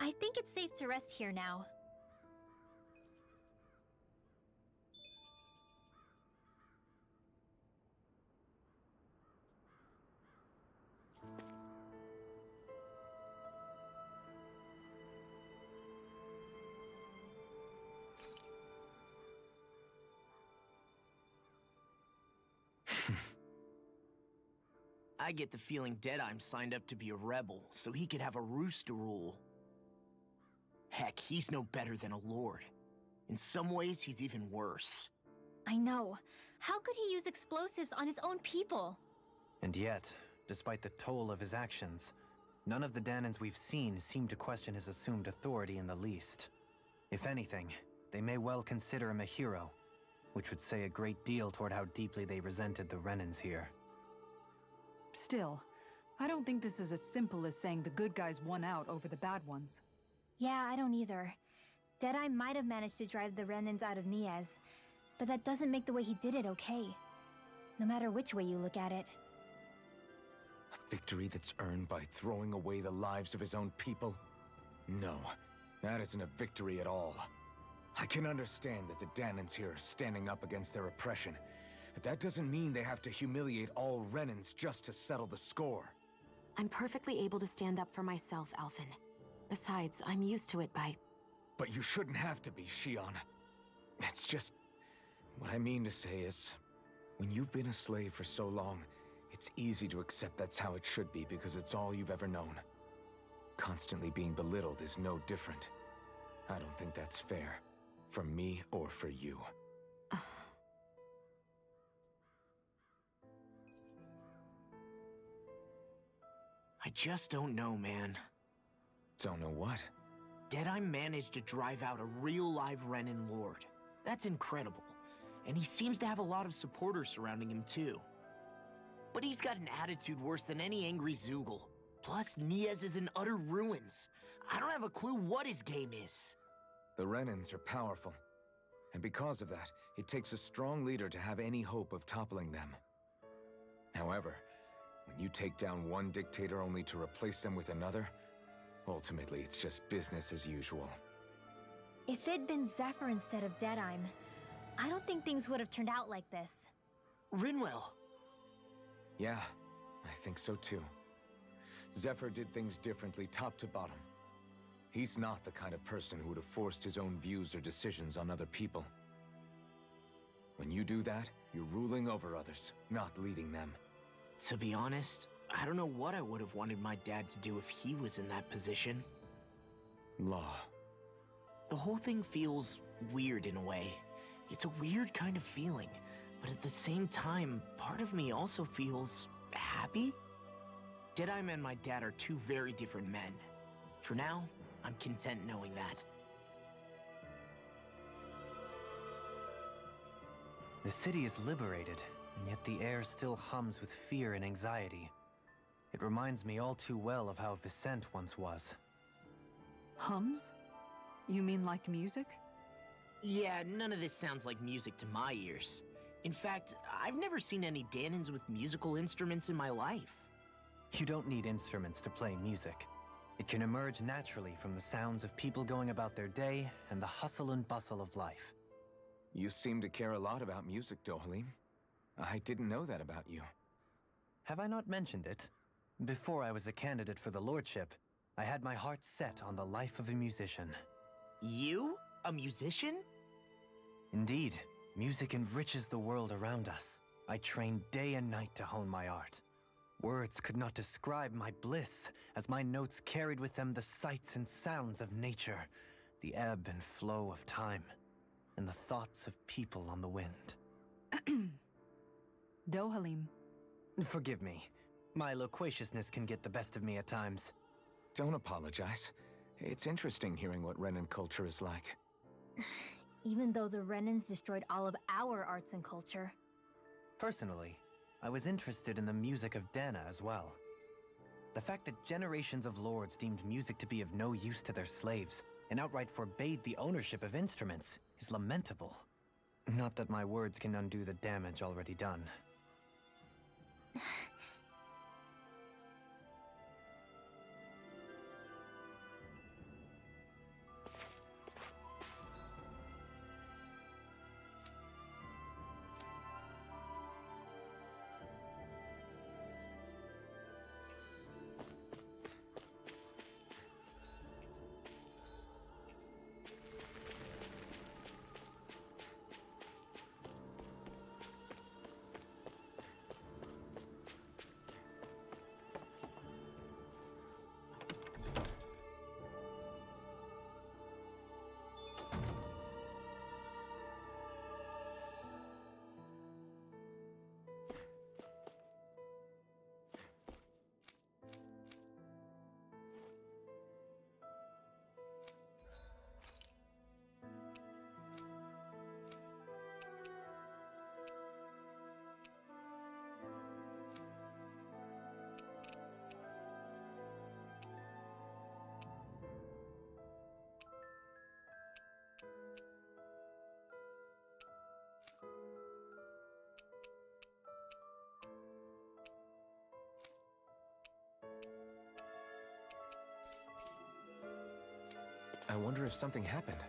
I think it's safe to rest here now. I get the feeling Deadeye signed up to be a rebel so he could have a roost to rule. Heck, he's no better than a lord. In some ways, he's even worse. I know. How could he use explosives on his own people? And yet, despite the toll of his actions, none of the Danans we've seen seem to question his assumed authority in the least. If anything, they may well consider him a hero, which would say a great deal toward how deeply they resented the Renans here. Still, I don't think this is as simple as saying the good guys won out over the bad ones. Yeah, I don't either. Deadeye might have managed to drive the Renans out of Niaz, but that doesn't make the way he did it okay. No matter which way you look at it. A victory that's earned by throwing away the lives of his own people? No, that isn't a victory at all. I can understand that the Danans here are standing up against their oppression, but that doesn't mean they have to humiliate all Renans just to settle the score. I'm perfectly able to stand up for myself, Alphen. Besides, I'm used to it by... But you shouldn't have to be, Shion. It's just... What I mean to say is, when you've been a slave for so long, it's easy to accept that's how it should be because it's all you've ever known. Constantly being belittled is no different. I don't think that's fair. For me or for you. I just don't know, man. Don't know what? Deadeye managed to drive out a real live Renan lord. That's incredible. And he seems to have a lot of supporters surrounding him too. But he's got an attitude worse than any angry Zoogle. Plus, Niaz is in utter ruins. I don't have a clue what his game is. The Renans are powerful. And because of that, it takes a strong leader to have any hope of toppling them. However, when you take down one dictator only to replace them with another, ultimately it's just business as usual. If it'd been Zephyr instead of Deadeye, I don't think things would have turned out like this. Rinwell. Yeah, I think so too. Zephyr did things differently top to bottom. He's not the kind of person who would have forced his own views or decisions on other people. When you do that, you're ruling over others, not leading them. To be honest, I don't know what I would have wanted my dad to do if he was in that position. Law. The whole thing feels weird in a way. It's a weird kind of feeling, but at the same time, part of me also feels happy. Deadeye and my dad are two very different men. For now, I'm content knowing that. The city is liberated, and yet the air still hums with fear and anxiety. It reminds me all too well of how Vicente once was. Hums? You mean like music? Yeah, none of this sounds like music to my ears. In fact, I've never seen any Danans with musical instruments in my life. You don't need instruments to play music. It can emerge naturally from the sounds of people going about their day and the hustle and bustle of life. You seem to care a lot about music, Dohalim. I didn't know that about you. Have I not mentioned it? Before I was a candidate for the lordship, I had my heart set on the life of a musician. You? A musician? Indeed, music enriches the world around us. I trained day and night to hone my art. Words could not describe my bliss, as my notes carried with them the sights and sounds of nature, the ebb and flow of time, and the thoughts of people on the wind. Dohalim. Forgive me. My loquaciousness can get the best of me at times. Don't apologize. It's interesting hearing what Renan culture is like. Even though the Renans destroyed all of our arts and culture. Personally, I was interested in the music of Dana as well. The fact that generations of lords deemed music to be of no use to their slaves and outright forbade the ownership of instruments is lamentable. Not that my words can undo the damage already done. I wonder if something happened.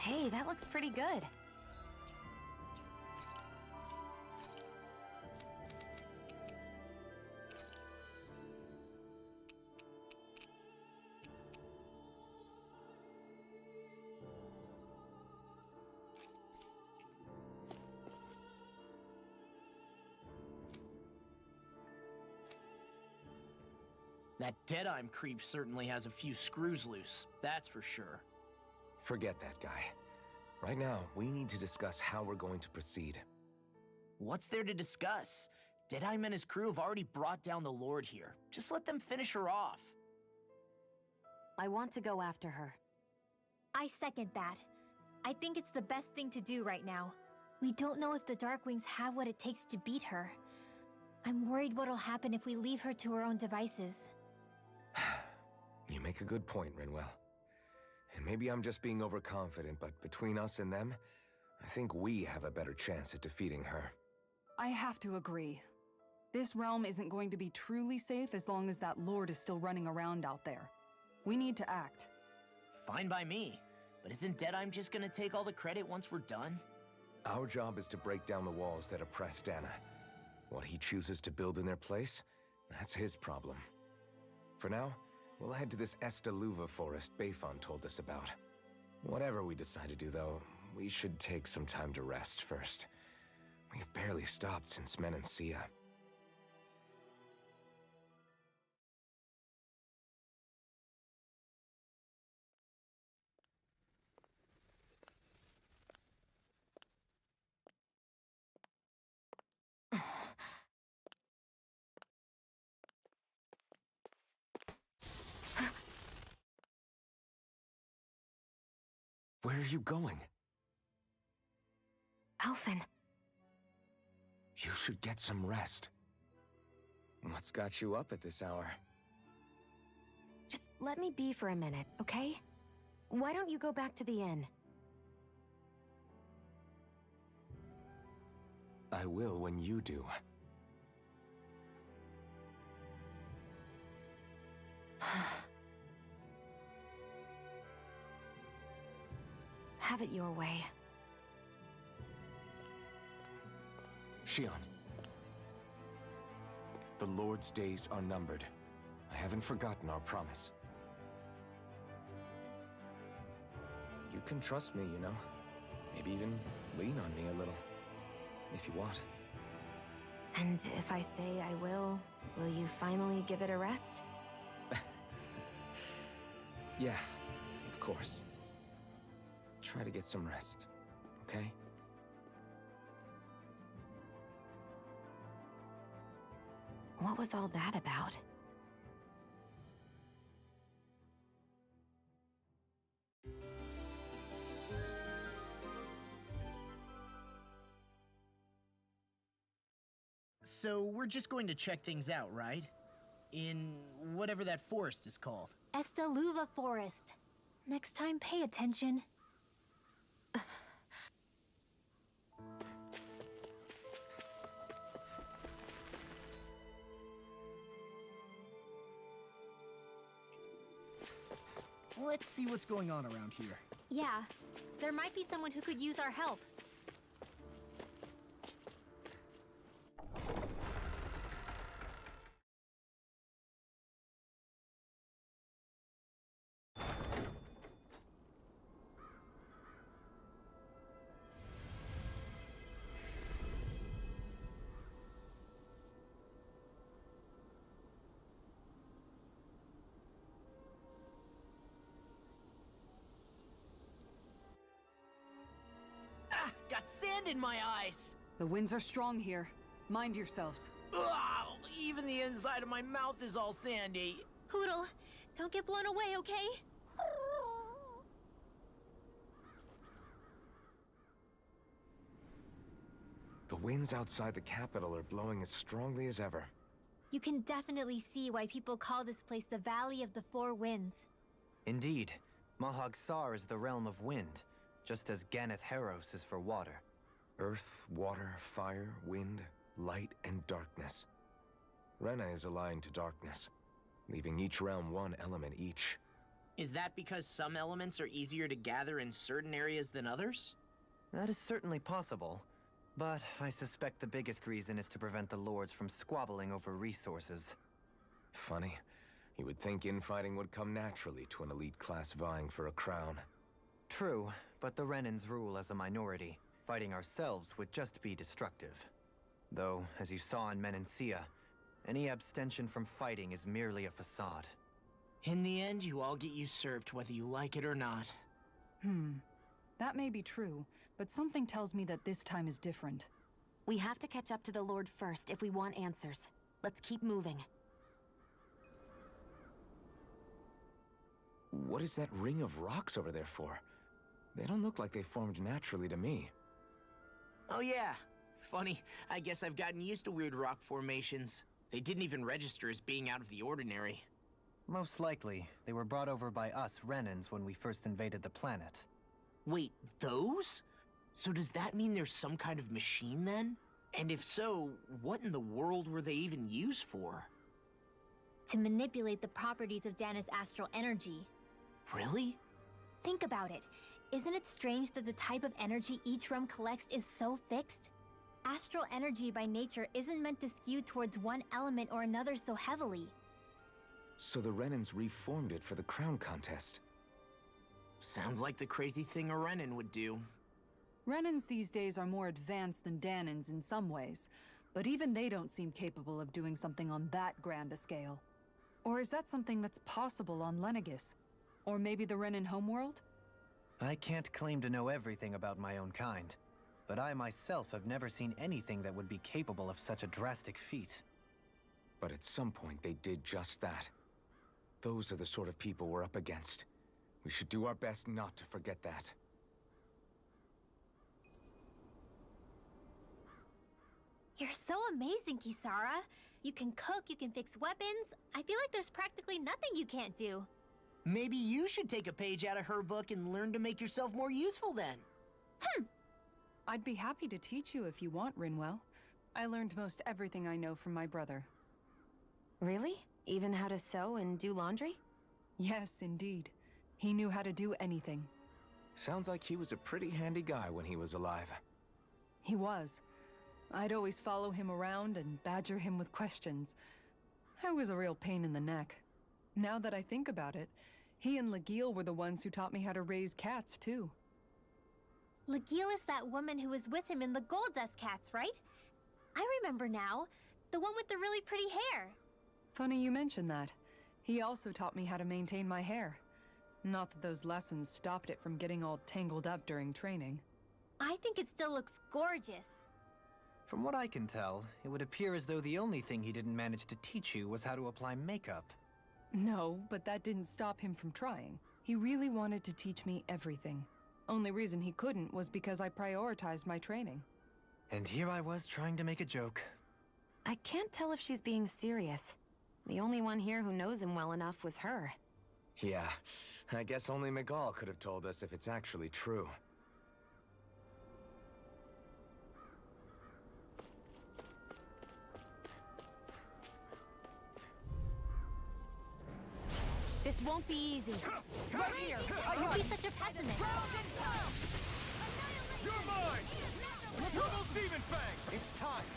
Hey, that looks pretty good. That Deadeye creep certainly has a few screws loose, that's for sure. Forget that guy. Right now, we need to discuss how we're going to proceed. What's there to discuss? Deadeye and his crew have already brought down the Lord here. Just let them finish her off. I want to go after her. I second that. I think it's the best thing to do right now. We don't know if the Darkwings have what it takes to beat her. I'm worried what'll happen if we leave her to her own devices. You make a good point, Rinwell. And maybe I'm just being overconfident, but between us and them, I think we have a better chance at defeating her. I have to agree. This realm isn't going to be truly safe as long as that Lord is still running around out there. We need to act. Fine by me. But isn't Deadeye just gonna take all the credit once we're done? Our job is to break down the walls that oppress Dana. What he chooses to build in their place, that's his problem. For now, we'll head to this Estaluva forest Bayfon told us about. Whatever we decide to do, though, we should take some time to rest first. We've barely stopped since Menancia. Where are you going? Alphen. You should get some rest. What's got you up at this hour? Just let me be for a minute, okay? Why don't you go back to the inn? I will when you do. Have it your way. Shion. The Lord's days are numbered. I haven't forgotten our promise. You can trust me, you know. Maybe even lean on me a little. If you want. And if I say I will you finally give it a rest? Yeah, of course. Try to get some rest, okay? What was all that about? So we're just going to check things out, right? In whatever that forest is called. Estaluva Forest. Next time, pay attention. Let's see what's going on around here. Yeah, there might be someone who could use our help. Ah, got sand in my eyes! The winds are strong here. Mind yourselves. Ugh, even the inside of my mouth is all sandy. Hootle, don't get blown away, okay? The winds outside the capital are blowing as strongly as ever. You can definitely see why people call this place the Valley of the Four Winds. Indeed, Mahag Sar is the realm of wind, just as Ganeth Heros is for water. Earth, water, fire, wind, light, and darkness. Rena is aligned to darkness, leaving each realm one element each. Is that because some elements are easier to gather in certain areas than others? That is certainly possible, but I suspect the biggest reason is to prevent the lords from squabbling over resources. Funny. You would think infighting would come naturally to an elite class vying for a crown. True, but the Renans rule as a minority. Fighting ourselves would just be destructive. Though, as you saw in Menancia, any abstention from fighting is merely a facade. In the end, you all get usurped whether you like it or not. That may be true, but something tells me that this time is different. We have to catch up to the Lord first if we want answers. Let's keep moving. What is that ring of rocks over there for? They don't look like they formed naturally to me. Oh yeah. Funny, I guess I've gotten used to weird rock formations. They didn't even register as being out of the ordinary. Most likely, they were brought over by us Renans when we first invaded the planet. Wait, those? So does that mean there's some kind of machine then? And if so, what in the world were they even used for? To manipulate the properties of Dana's astral energy. Really? Think about it. Isn't it strange that the type of energy each realm collects is so fixed? Astral energy by nature isn't meant to skew towards one element or another so heavily. So the Renans reformed it for the crown contest. Sounds like the crazy thing a Renan would do. Renans these days are more advanced than Danans in some ways, but even they don't seem capable of doing something on that grand a scale. Or is that something that's possible on Lenegis? Or maybe the Renan homeworld? I can't claim to know everything about my own kind, but I myself have never seen anything that would be capable of such a drastic feat. But at some point they did just that. Those are the sort of people we're up against. We should do our best not to forget that. You're so amazing, Kisara. You can cook, you can fix weapons. I feel like there's practically nothing you can't do. Maybe you should take a page out of her book and learn to make yourself more useful then. I'd be happy to teach you if you want, Rinwell. I learned most everything I know from my brother. Really? Even how to sew and do laundry? Yes, indeed. He knew how to do anything. Sounds like he was a pretty handy guy when he was alive. He was. I'd always follow him around and badger him with questions. I was a real pain in the neck. Now that I think about it, he and Legil were the ones who taught me how to raise cats, too. Legil is that woman who was with him in the Gold Dust Cats, right? I remember now. The one with the really pretty hair. Funny you mention that. He also taught me how to maintain my hair. Not that those lessons stopped it from getting all tangled up during training. I think it still looks gorgeous. From what I can tell, it would appear as though the only thing he didn't manage to teach you was how to apply makeup. No, but that didn't stop him from trying. He really wanted to teach me everything. Only reason he couldn't was because I prioritized my training. And here I was trying to make a joke. I can't tell if she's being serious. The only one here who knows him well enough was her. Yeah, I guess only Miguel could have told us if it's actually true. This won't be easy. Right here! Don't be such a pessimist. You're mine! Double Demon Fang! It's time!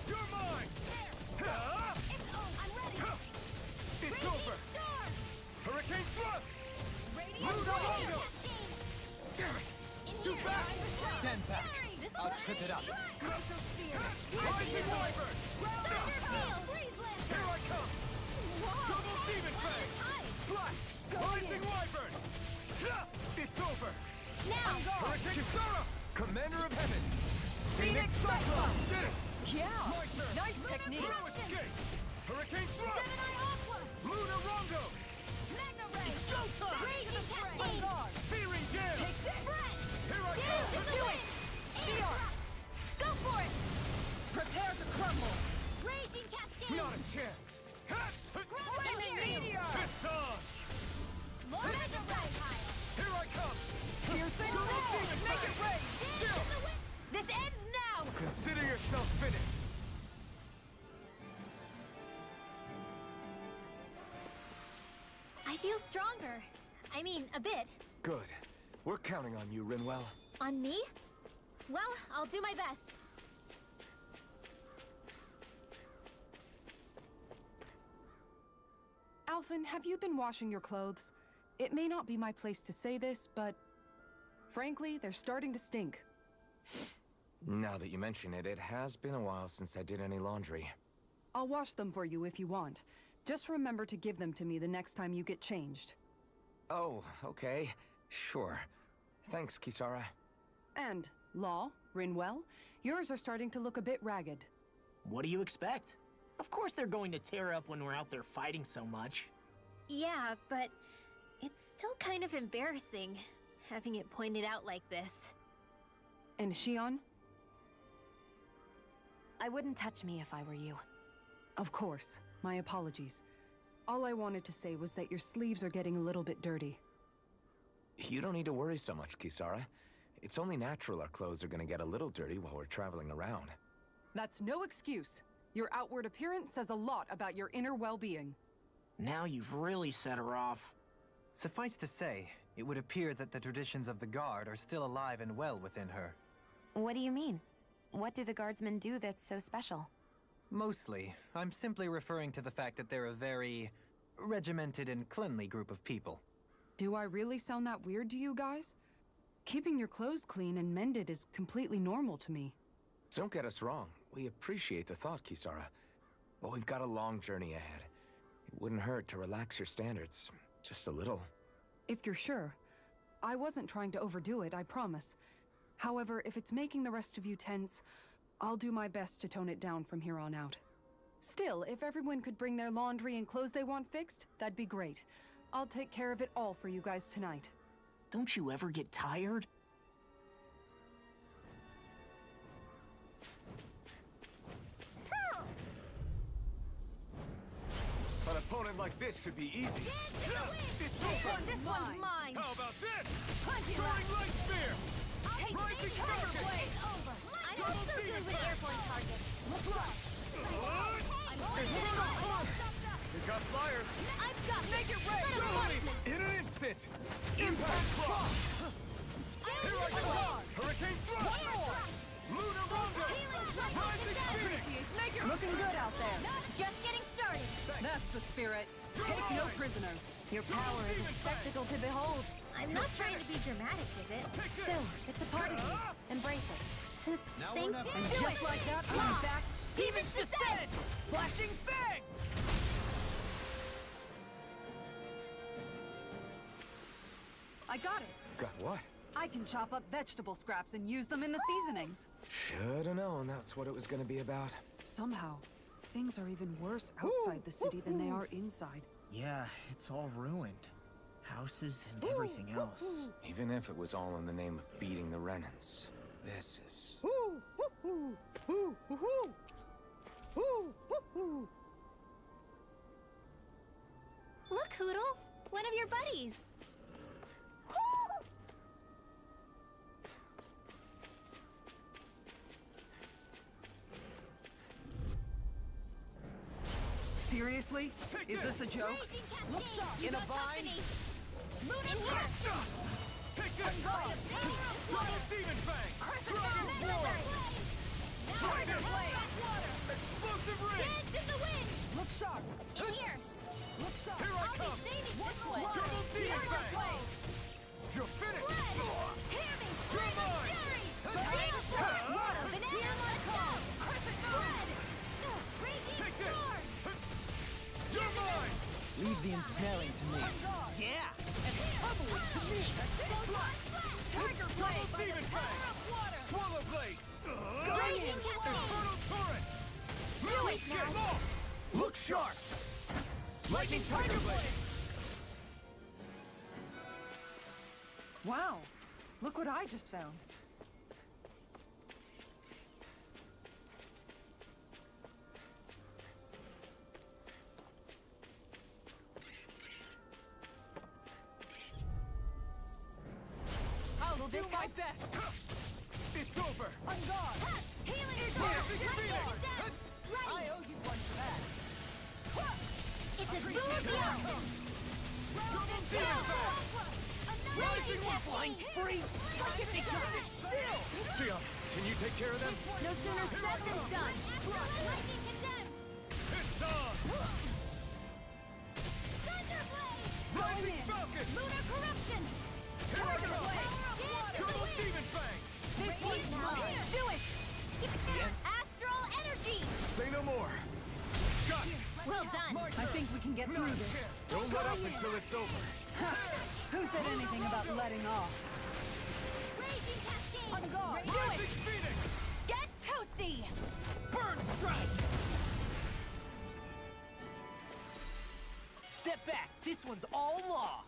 You're mine! I'm ready. It's over! Hurricane Thrust! Ludo! Damn it! Too fast! Stand back! I'll trip it up. Rising Wyvern! Here I come! Double Demon Fang! Slash! Rising Wyvern! It's over! Now! Hurricane Kisara! Commander of Heaven! Phoenix Cyclone! Did it! Yeah! My turn! Nice technique! Throw escape! Hurricane Thrust! Gemini Aqua! Lunar Rondo! Magna Ray! Showtime! Raging Cascade! Searing Gale! Take this! Brett! Here I Gale come! to the wind! Shion! Go for it! Prepare to crumble! Raging Cascade! Not a chance! Flaming Meteor! Fist on! Magna Ray! Here I come! Piercing Ray! Make it rain! Chill! This ends now! Consider yourself finished! I feel stronger. I mean, a bit. Good. We're counting on you, Rinwell. On me? Well, I'll do my best. Alphen, have you been washing your clothes? It may not be my place to say this, but frankly, they're starting to stink. Now that you mention it, it has been a while since I did any laundry. I'll wash them for you if you want. Just remember to give them to me the next time you get changed. Oh, okay. Sure. Thanks, Kisara. And, Law, Rinwell, yours are starting to look a bit ragged. What do you expect? Of course they're going to tear up when we're out there fighting so much. Yeah, but it's still kind of embarrassing, having it pointed out like this. And Shion? I wouldn't touch me if I were you. Of course. My apologies. All I wanted to say was that your sleeves are getting a little bit dirty. You don't need to worry so much, Kisara. It's only natural our clothes are gonna get a little dirty while we're traveling around. That's no excuse. Your outward appearance says a lot about your inner well-being. Now you've really set her off. Suffice to say, it would appear that the traditions of the Guard are still alive and well within her. What do you mean? What do the guardsmen do that's so special? Mostly, I'm simply referring to the fact that they're a very regimented and cleanly group of people. Do I really sound that weird to you guys? Keeping your clothes clean and mended is completely normal to me. Don't get us wrong. We appreciate the thought, Kisara. But we've got a long journey ahead. It wouldn't hurt to relax your standards. Just a little. If you're sure. I wasn't trying to overdo it, I promise. However, if it's making the rest of you tense, I'll do my best to tone it down from here on out. Still, if everyone could bring their laundry and clothes they want fixed, that'd be great. I'll take care of it all for you guys tonight. Don't you ever get tired? An opponent like this should be easy. It's over! This one's mine! How about this? Punch it Soaring Light Spear! Take Rising this Falcon! It's over! I'm Double also good Demon with Fang! airborne targets. You got flyers! I've got Make it rain! Let 'em punch me. In an instant! Impact! Here I come! Hurricane Thrust! Lunar Rondo! Rising Phoenix! Looking good out there. Just getting started. That's the spirit. Take no prisoners. Your power is a spectacle to behold. I'm not trying to be dramatic with it. Still, it's a part of me. Embrace it. Thank you. And just like that, I'm back. Heaven's Descent! Flashing Fang! I got it. Got what? I can chop up vegetable scraps and use them in the seasonings. Should've known that's what it was gonna be about. Somehow, things are even worse outside the city than they are inside. Yeah, it's all ruined. Houses and everything else. Even if it was all in the name of beating the Renans, this is... Look, Hoodle! One of your buddies! Seriously? Is this a joke? Look sharp! In a vine! Moon and Take this! Dragon Demon Fang! Dragon War! Tiger Blade! Explosive Ring! Dance in the wind! Look sharp! In here! Look sharp! Here I come! Double Demon Fang! You're finished! Hear me! You're mine! Tiger Blade! Banana, let's go! Crescent Red! Raging Take this! Sword! You're mine! Leave the ensnaring to me. Yeah! Tiger Blade! Demon Fang! Swallow Blade! Raging Cascade! Infernal Torrent! Do it now! Look sharp! Lightning Tiger Blade! Wow! Look what I just found. I'll do my best! It's over! On guard! Healing Rising Sword! Phoenix! I owe you one for that. It's a Zoo of the Elves! Double Demon Fang! Rising Flying free! Look at me just still! Sia, can you take care of them? No sooner said than done! Lightning condemns! It's on! Thunderblade! Rising Falcon! Lunar corruption! Here I come! Dance in the Double wind! Demon Fang! This one's mine! Do it! Astral energy! Say no more! Got it! Well done! I think we can get through this. Don't let up until it's over! Who said anything about letting off? Raging Cascade! On guard! Rising Phoenix! Get toasty! Burn strike! Step back! This one's all law!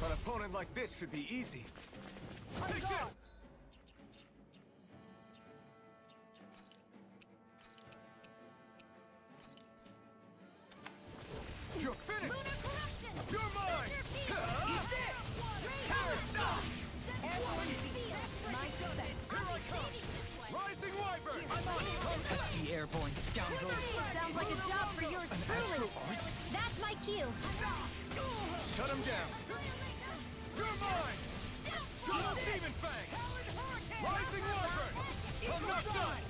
An opponent like this should be easy. On Take guard! this! You're finished! Lunar corruption! You're mine! Eat this! Here I come! Rising Wyvern! Pesky airborne scoundrel. Sounds like a job for yours truly. That's my cue. Shut him down! You're mine! Double Demon Fang! Rising Wyvern! I'm not done!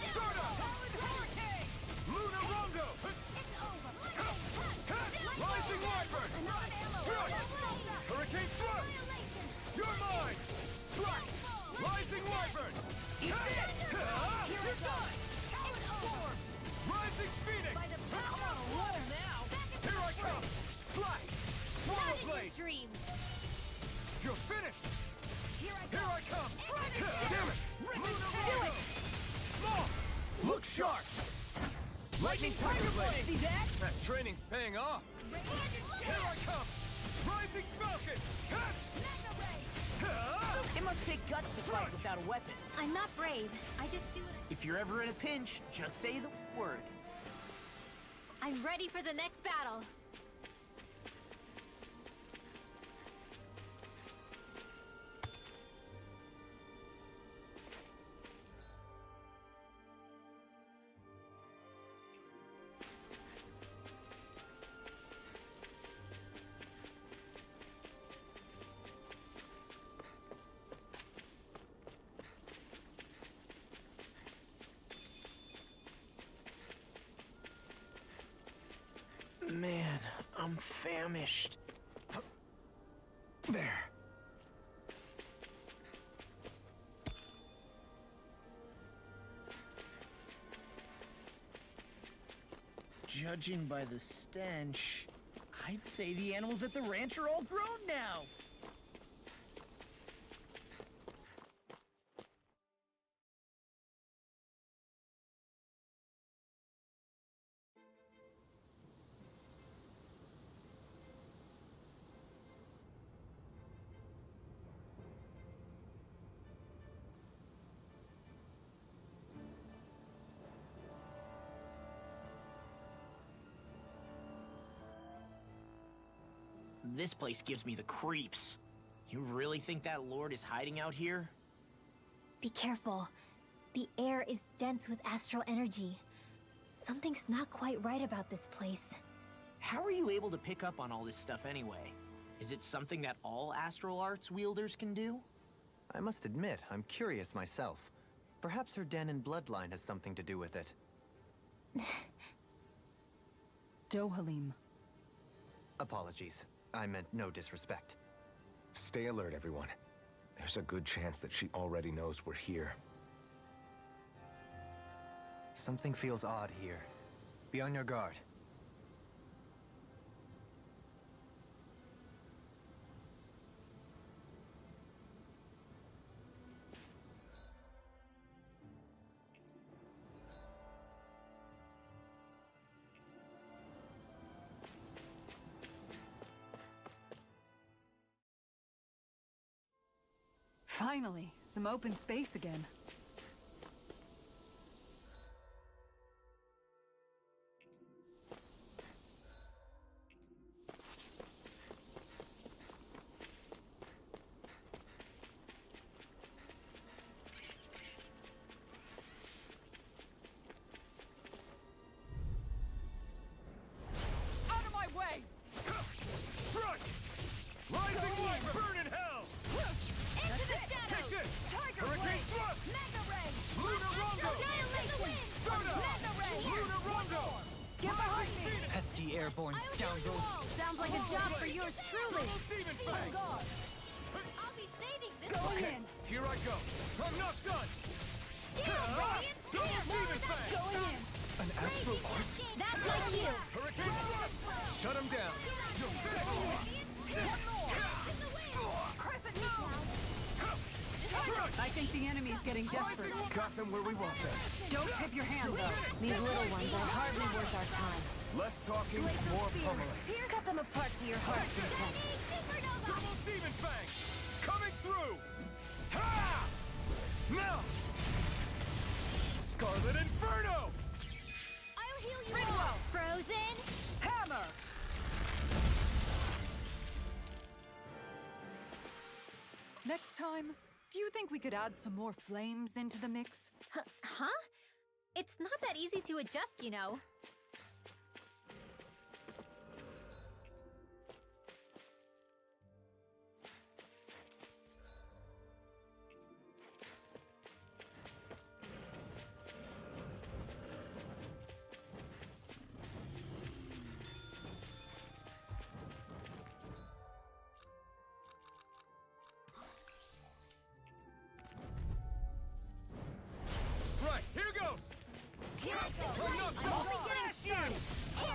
Start up! Lunar Rondo! Rising Wyvern! Struck! Hurricane Thrust! You're mine! Strike! Rising Wyvern! You're done! Rising Phoenix! Here I come! Slice! Swallow Blade! Dreams. You're finished! Here I come! Damn it! Lunar Rondo! Long! Look sharp! Lightning Tiger Blade! See that? That training's paying off! Here I come! Rising Falcon! It must take guts to fight without a weapon. I'm not brave. I just do it. If you're ever in a pinch, just say the word. I'm ready for the next battle. Man, I'm famished. There. Judging by the stench, I'd say the animals at the ranch are all grown now. This place gives me the creeps. You really think that Lord is hiding out here? Be careful. The air is dense with astral energy. Something's not quite right about this place. How are you able to pick up on all this stuff anyway? Is it something that all astral arts wielders can do? I must admit, I'm curious myself. Perhaps her Danon bloodline has something to do with it. Dohalim. Apologies. I meant no disrespect. Stay alert, everyone. There's a good chance that she already knows we're here. Something feels odd here. Be on your guard. Finally, some open space again. Out of my way! Front! Rising light, burn in hell! Into the shadows! Take this! Tiger Hurricane Blade! Thrust! Mega Ray! Lunar Rondo! Annihilation! Soda! Mega Ray! Lunar Rondo! Get behind me! Pesky airborne scoundrels! Sounds like a job for yours truly! Double Demon Fang! God! I'll be saving this Going Okay, in! here I go! I'm not done! Double Demon Fang! Going in! An astral art? That's my cue. Hurricane Thrust! Shut him down! You're Crescent moon! I think the enemy's getting desperate. Got them where we want them. Don't tip your hand, though. These little ones are hardly worth our time. Less talking, more pummeling. Here, cut them apart to your heart's content. Double Demon Fang! Coming through! Ha! Now! Scarlet Inferno! I'll heal you Ridwell! all. Frozen. Hammer! Next time, do you think we could add some more flames into the mix? Huh? It's not that easy to adjust, you know. Right, here goes! Here I go! I'm not I'm done! only getting started!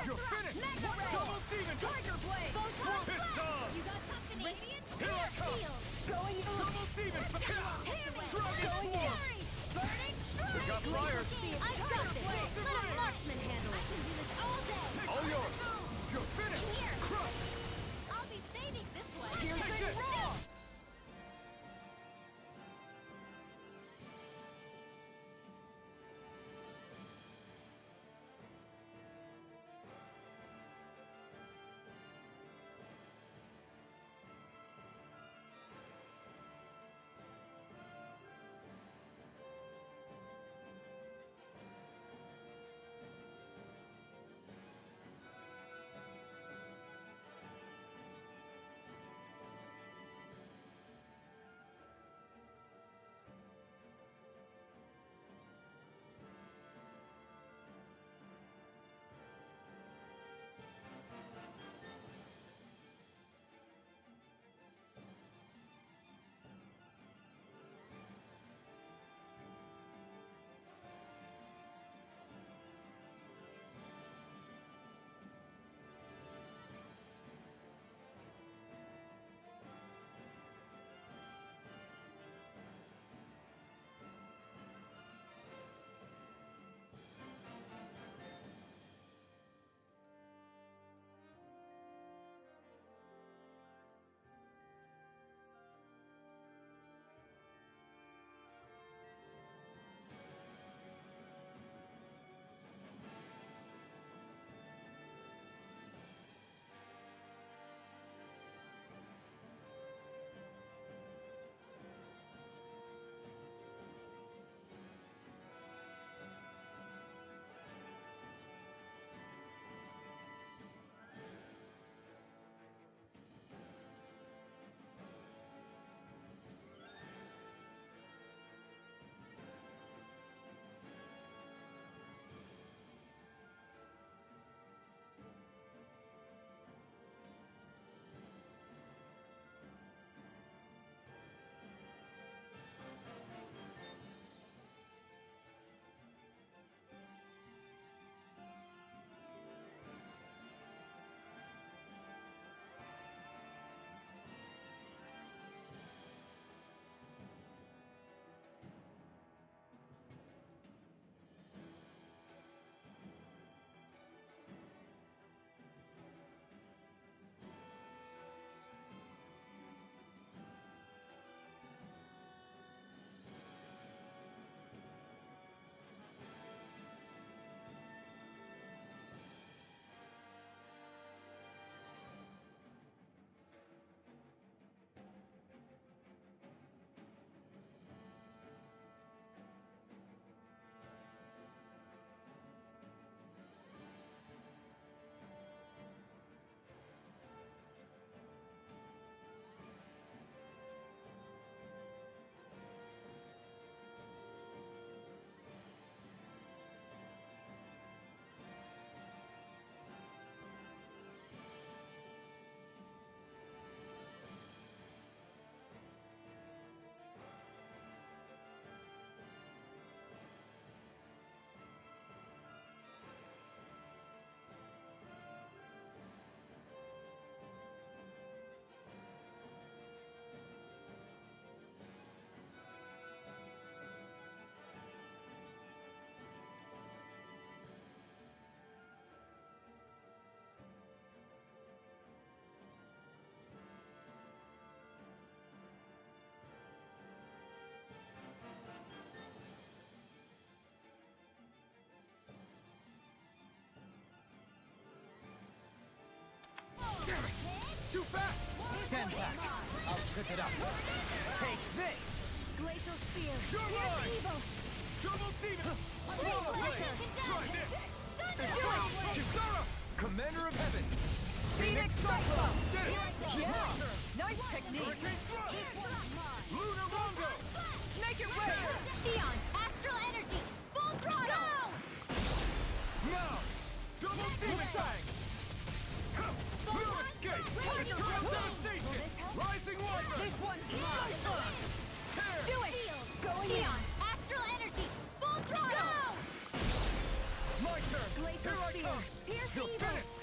You're finished! Mega Ray! Double Demon Fang! Tiger Blade! Pissed off! You got company. Here I come! Going in! Double Demon Fang! Dragon Going Swarm! in! Burning! We got flyers! I've got this. Let a marksman handle it. fast! Stand back. I'll trip it up. Take this! Glacial Spear. You're Here's mine! evil. Double demon! Swallow Blade. Try this! Do it. Kisara! Commander of Heaven! Phoenix Cyclone. Did it! Yeah. Nice technique. Hurricane Thrust! Lunar Rondo! Make it rain. Shion, astral energy, full throttle! Now! Double demon bang! No escape! Eternal devastation! Rising Wiper! This one's mine. Tear! Do it. Going in. Shion, astral energy, full throttle! My turn! Glacial Here I Spear. come! Pierce You're evil. finished!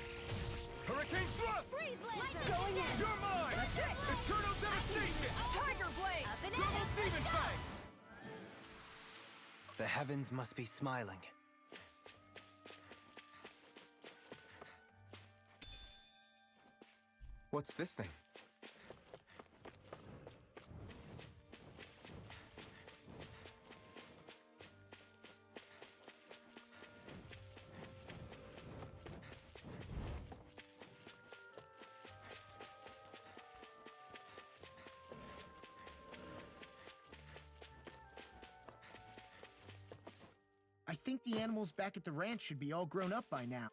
Hurricane Thrust! Freeze laser! Going in. You're mine! Eternal devastation! Tiger Blade. Double demon bang! The heavens must be smiling. What's this thing? I think the animals back at the ranch should be all grown up by now.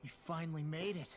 We finally made it.